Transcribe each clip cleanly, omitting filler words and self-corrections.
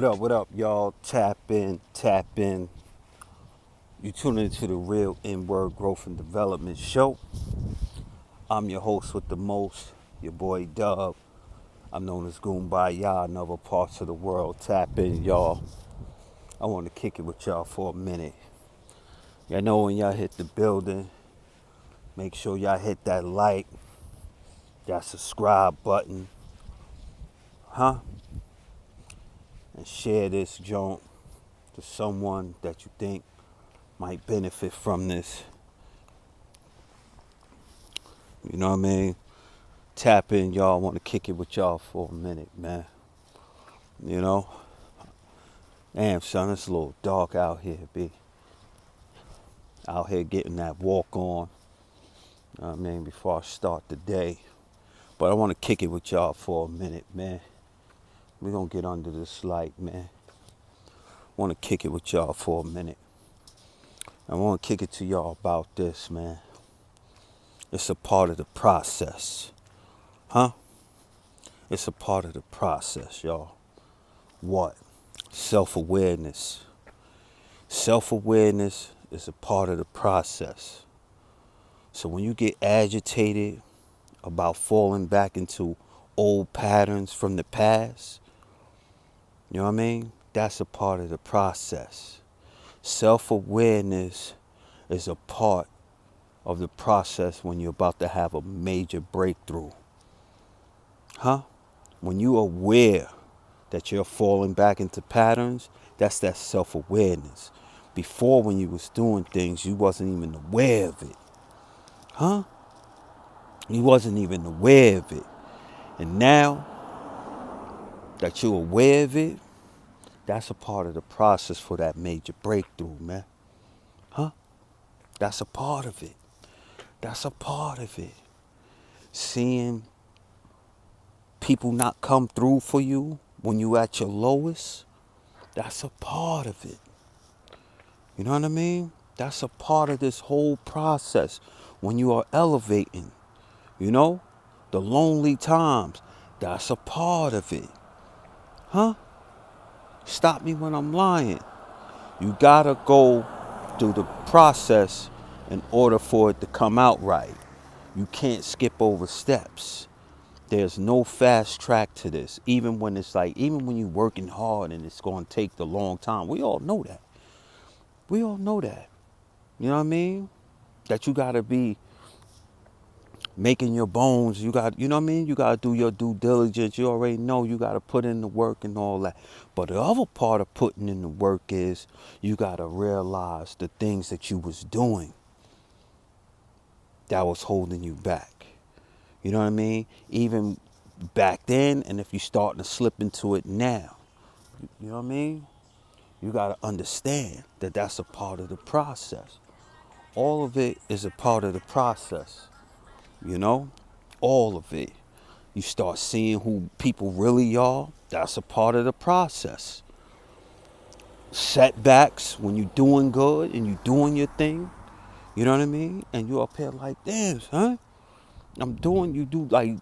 What up, y'all? Tap in, tap in. You tune into the Real N-Word Growth and Development Show. I'm your host with the most, your boy Dub. I'm known as Goombaya in other parts of the world. Tap in, y'all. I want to kick it with y'all for a minute. Y'all know when y'all hit the building, make sure y'all hit that like, that subscribe button, huh? And share this joint to someone that you think might benefit from this. You know what I mean? Tap in, y'all. I want to kick it with y'all for a minute, man. You know? Damn, son, it's a little dark out here, B. Out here getting that walk on. You know what I mean? Before I start the day. But I want to kick it with y'all for a minute, man. We're going to get under this light, man. I want to kick it with y'all for a minute. I want to kick it to y'all about this, man. It's a part of the process. Huh? It's a part of the process, y'all. What? Self-awareness. Self-awareness is a part of the process. So when you get agitated about falling back into old patterns from the past, you know what I mean? That's a part of the process. Self-awareness is a part of the process when you're about to have a major breakthrough. Huh? When you're aware that you're falling back into patterns, that's that self-awareness. Before, when you was doing things, you wasn't even aware of it. Huh? You wasn't even aware of it. And now that you're aware of it, that's a part of the process for that major breakthrough, man. Huh? That's a part of it. That's a part of it. Seeing people not come through for you when you at your lowest, that's a part of it. You know what I mean? That's a part of this whole process when you are elevating. You know? The lonely times, that's a part of it. Huh? Stop me when I'm lying. You gotta go through the process in order for it to come out right. You can't skip over steps. There's no fast track to this. Even when it's like, even when you're working hard and it's going to take the long time. We all know that. We all know that. You know what I mean? That you gotta be making your bones. You got, you know what I mean? You gotta do your due diligence. You already know you gotta put in the work and all that. But the other part of putting in the work is you gotta realize the things that you was doing that was holding you back. You know what I mean? Even back then, and if you're starting to slip into it now, you know what I mean? You gotta understand that that's a part of the process. All of it is a part of the process. You know, all of it. You start seeing who people really are. That's a part of the process. Setbacks when you're doing good and you're doing your thing. You know what I mean? And you up here like, damn, huh? I'm doing, you do like,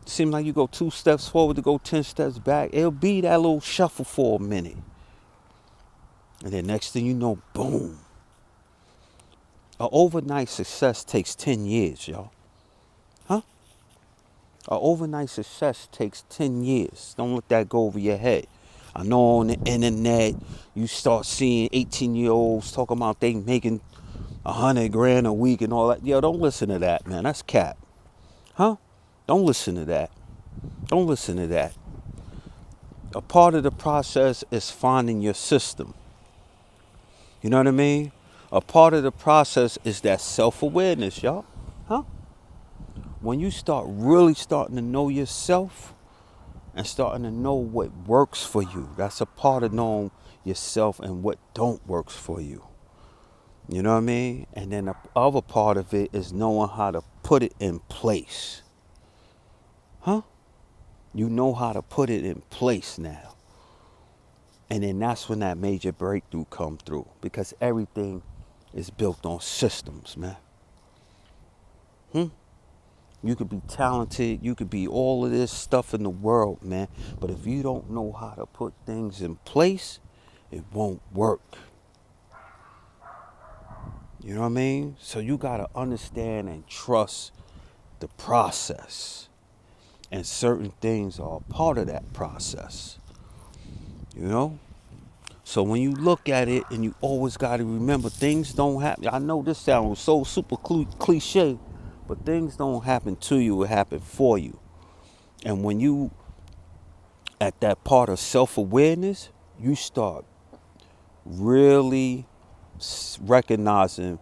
seem like you go 2 steps forward to go 10 steps back. It'll be that little shuffle for a minute. And then next thing you know, boom. An overnight success takes 10 years, y'all. Huh? An overnight success takes 10 years. Don't let that go over your head. I know on the internet, you start seeing 18-year-olds talking about they making 100 grand a week and all that. Yo, don't listen to that, man. That's cap. Huh? Don't listen to that. Don't listen to that. A part of the process is finding your system. You know what I mean? A part of the process is that self-awareness, y'all. Huh? When you start really starting to know yourself and starting to know what works for you, that's a part of knowing yourself and what don't works for you. You know what I mean? And then the other part of it is knowing how to put it in place. Huh? You know how to put it in place now. And then that's when that major breakthrough come through, because everything is built on systems, man. You could be talented. You could be all of this stuff in the world, man. But if you don't know how to put things in place, it won't work. You know what I mean? So you got to understand and trust the process. And certain things are a part of that process. You know? So when you look at it, and you always got to remember, things don't happen. I know this sounds so super cliche, but things don't happen to you, it happen for you. And when you at that part of self-awareness, you start really recognizing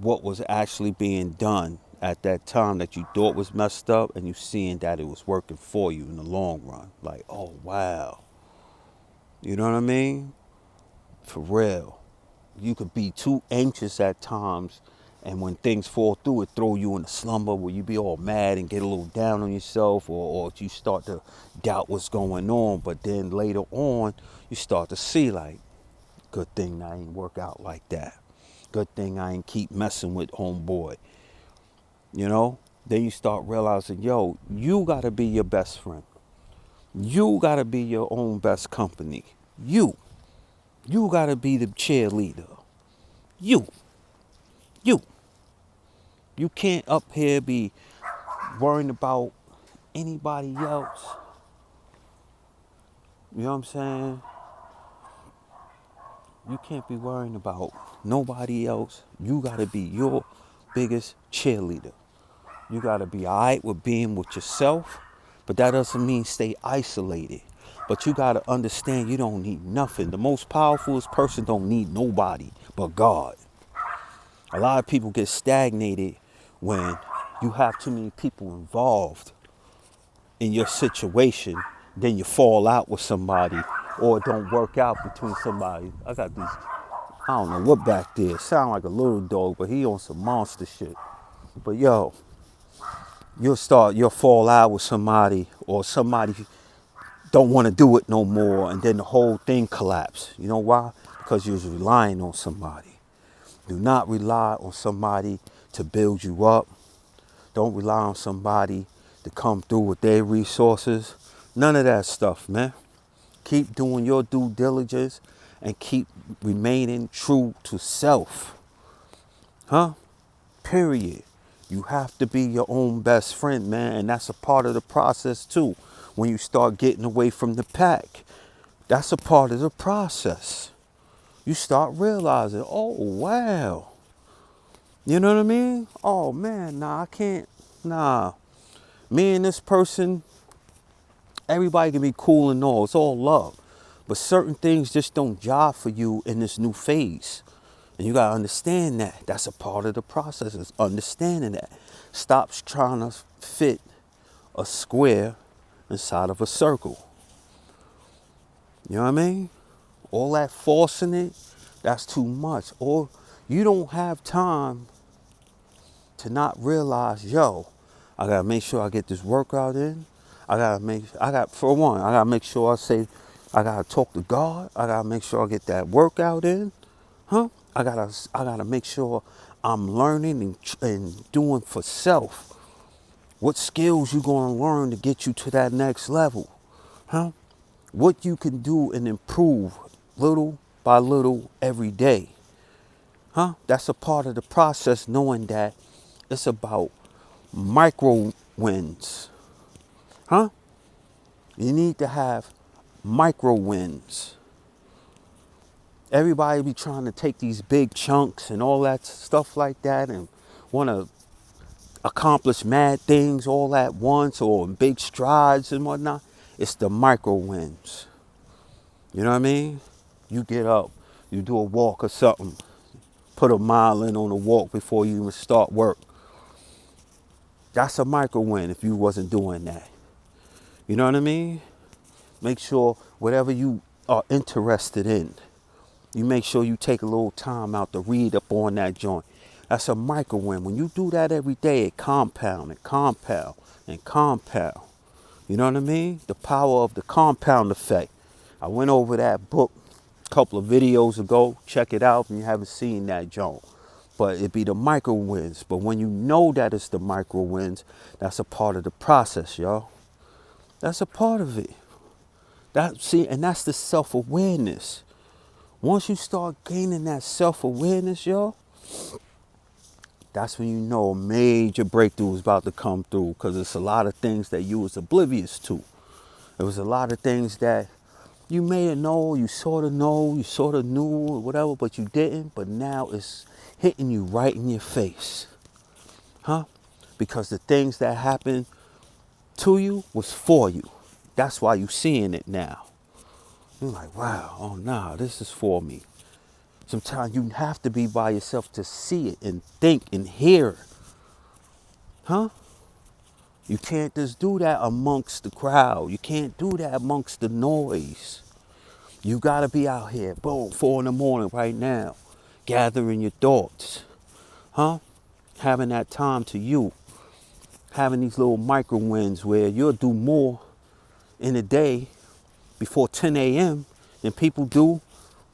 what was actually being done at that time that you thought was messed up, and you seeing that it was working for you in the long run. Like, oh wow. You know what I mean? For real. You could be too anxious at times, and when things fall through, it throw you in a slumber where you be all mad and get a little down on yourself, or you start to doubt what's going on. But then later on, you start to see, like, good thing I ain't work out like that. Good thing I ain't keep messing with homeboy. You know? Then you start realizing, yo, you gotta be your best friend. You gotta be your own best company. You gotta be the cheerleader. You. You. You can't up here be worrying about anybody else. You know what I'm saying? You can't be worrying about nobody else. You gotta be your biggest cheerleader. You gotta be alright with being with yourself, but that doesn't mean stay isolated. But you gotta understand you don't need nothing. The most powerful person don't need nobody but God. A lot of people get stagnated when you have too many people involved in your situation. Then you fall out with somebody, or it don't work out between somebody. I got these, I don't know what back there. Sound like a little dog, but he on some monster shit. But yo, you'll fall out with somebody, or somebody don't want to do it no more, and then the whole thing collapse. You know why? Because you was relying on somebody. Do not rely on somebody to build you up. Don't rely on somebody to come through with their resources. None of that stuff, man. Keep doing your due diligence and keep remaining true to self. Huh? Period. You have to be your own best friend, man. And that's a part of the process too. When you start getting away from the pack, that's a part of the process. You start realizing, oh, wow. You know what I mean? Oh, man, nah, I can't. Nah. Me and this person, everybody can be cool and all. It's all love. But certain things just don't jive for you in this new phase. And you got to understand that. That's a part of the process, is understanding that. Stop trying to fit a square inside of a circle. You know what I mean? All that forcing it, that's too much. Or you don't have time to not realize, yo, I gotta make sure I get this workout in. I gotta make sure I gotta talk to God. I gotta make sure I get that workout in. Huh? I gotta make sure I'm learning and doing for self. What skills you gonna learn to get you to that next level? Huh? What you can do and improve little by little every day. Huh? That's a part of the process, knowing that it's about micro wins. Huh? You need to have micro wins. Everybody be trying to take these big chunks and all that stuff like that and want to accomplish mad things all at once or in big strides and whatnot. It's the micro wins. You know what I mean? You get up, you do a walk or something, put a mile in on a walk before you even start work. That's a micro win if you wasn't doing that. You know what I mean? Make sure whatever you are interested in, you make sure you take a little time out to read up on that joint. That's a micro win. When you do that every day, it compound and compound and compound. You know what I mean? The power of the compound effect. I went over that book a couple of videos ago. Check it out if you haven't seen that joint. But it be the micro wins. But when you know that it's the micro wins, that's a part of the process, y'all. That's a part of it. And that's the self-awareness. Once you start gaining that self-awareness, y'all, that's when you know a major breakthrough is about to come through, because it's a lot of things that you was oblivious to. It was a lot of things that you may have known, you sort of knew or whatever, but you didn't. But now it's hitting you right in your face. Huh? Because the things that happened to you was for you. That's why you seeing it now. You're like, wow, oh nah, this is for me. Sometimes you have to be by yourself to see it and think and hear it. Huh? You can't just do that amongst the crowd. You can't do that amongst the noise. You gotta be out here, boom, 4 in the morning right now, gathering your thoughts. Huh? Having that time to you. Having these little micro wins where you'll do more in a day before 10 a.m. than people do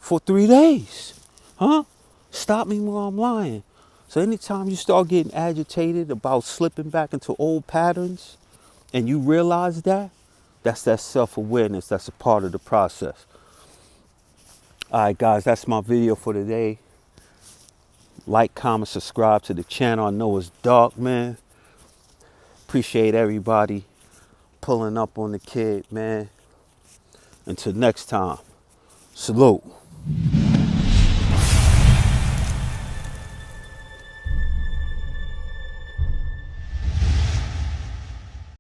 for 3 days. Huh? Stop me while I'm lying. So anytime you start getting agitated about slipping back into old patterns and you realize that, that's that self-awareness. That's a part of the process. All right, guys, that's my video for today. Like, comment, subscribe to the channel. I know it's dark, man. Appreciate everybody pulling up on the kid, man. Until next time, salute.